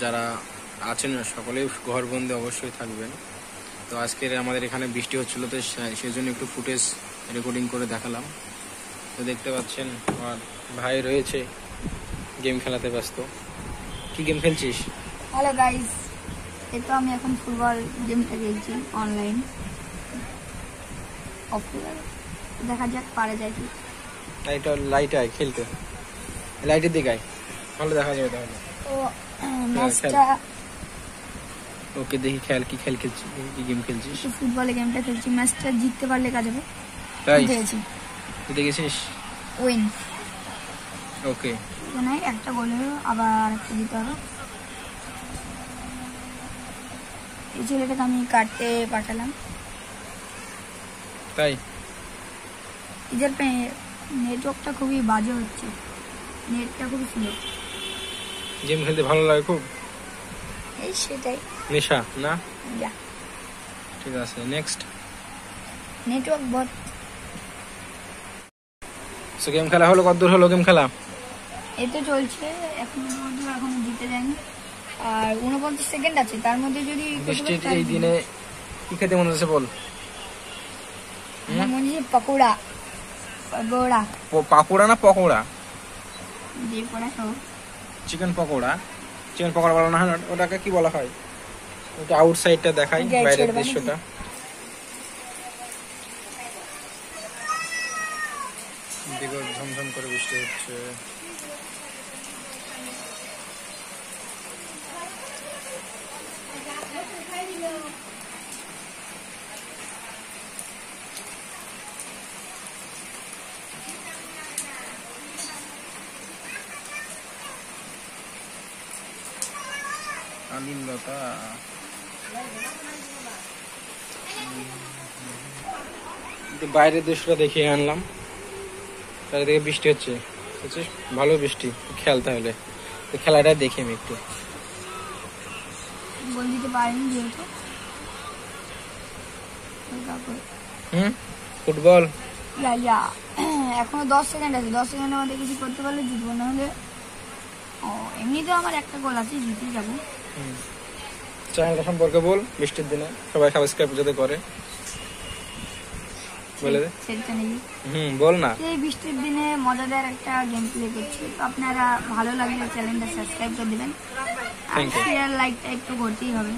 যারা আছেন সকলেই ঘরবন্দি অবশ্যই থাকবেন। তো আজকের আমাদের এখানে বৃষ্টি হচ্ছিল, তো সেই জন্য একটু ফুটেজ রেকর্ডিং করে দেখালাম। তো দেখতে পাচ্ছেন আমার ভাই রয়েছে গেম খেলাতে ব্যস্ত। কি গেম খেলছিস? হ্যালো গাইস, এই তো আমি এখন ফুটবল গেমটা খেলছি অনলাইন। দেখা যাক পারা যায় কি। লাইট আয় খেলতে, লাইটের দিকে আয়, ভালো দেখা যাবে তাহলে। তো ম্যাচটা ওকে দেখি কি খেলছিস, কি গেম খেলছিস? ফুটবলের গেমটা খেলছি। ম্যাচটা জিততে পারলে কাজ হবে। তাই জিতে গেছিস? উইন। ওকে, মানে একটা গোল হলো, আবার একটা জিতে হবে। এই ছেলেটাকে আমি কাটতে পাঠালাম। তাই এদের নেটওয়ার্কটা খুবই বাজে হচ্ছে, নেটটা খুবই স্লো। গেম খেলতে ভালো লাগে খুব? এই সেটাই নেশা না? যা ঠিক আছে, নেক্সট। নেটওয়ার্ক বহুত। সো গেম খেলা হলো, কতদূর হলো গেম খেলা? এই তো চলছে, এখনো জিতে যায়নি। আর 49 সেকেন্ড আছে, তার মধ্যে যদি বৃষ্টির এই দিনে কি খেতে মনে হচ্ছে বল? মনে হচ্ছে পকোড়া। পাকোড়া না পকোড়া? যে পড়া খাবো। চিকেন পকোড়া বলা না হয়, ওটাকে কি বলা হয়? ওটা আউটসাইডটা দেখাই, বাইরের দৃশ্যটা। দিকে ঝমঝম করে বৃষ্টি হচ্ছে। আলিলতা বাইরের দৃশ্যটা দেখিয়ে আনলাম। চারিদিকে বৃষ্টি হচ্ছে, ভালো বৃষ্টি। খেল তাহলে, তো খেলাটা দেখি আমি একটু। গোল দিতে পারিনি যেহেতু। ফুটবল এখনো 10 সেকেন্ড আছে। 10 সেকেন্ডের মধ্যে কিছু করতে পারলে জিতবো, নাহলে এমনিতেও আমার একটা গোল আছে, জিতে যাবো। চ্যানেলটা সম্পর্কে বল, বৃষ্টির দিনে সবাই সাবস্ক্রাইব যাতে করে, বলে দে। বল না। এই বৃষ্টির দিনে মজাদার একটা গেম প্লে করছি, তো আপনারা ভালো লাগলে চ্যানেলটা সাবস্ক্রাইব করে দিবেন, আর শেয়ার লাইকটা একটু করতেই হবে।